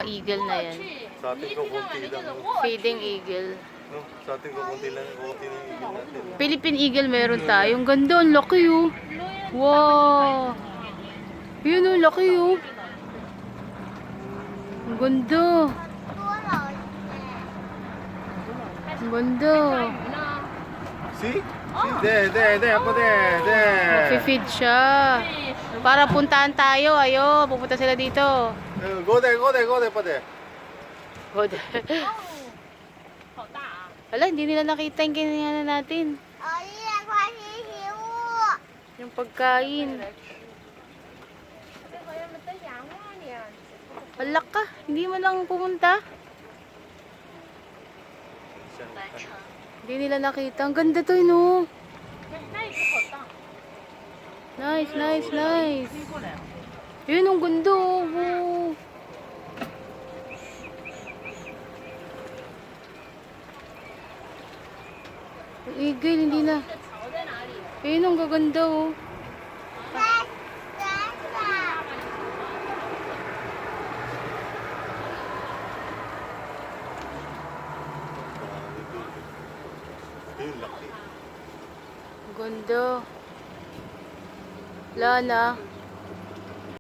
Eagle na yan. Sa atin ko konti lang. Feeding eagle. No? Sa atin ko konti lang. Konti na yung eagle natin. Philippine eagle meron tayo. Ang ganda, ang laki oh. Wow. Yun oh, laki oh. Ang ganda. Ang ganda. See? See? Ako de. Mag-feed siya. Para puntahan tayo. Ayo, pupunta sila dito. Go there, pade. God. Wala, hindi nila nakita yung kinayanan natin. Yung pagkain. Wala ka, hindi mo lang pumunta. Hindi nila nakita. Ang ganda to, no? Nice. Yun, ang ganda, oh. Ang eagle, hindi na. Yun, ang gaganda, oh. Ayun, laki. Ang ganda. Wala na.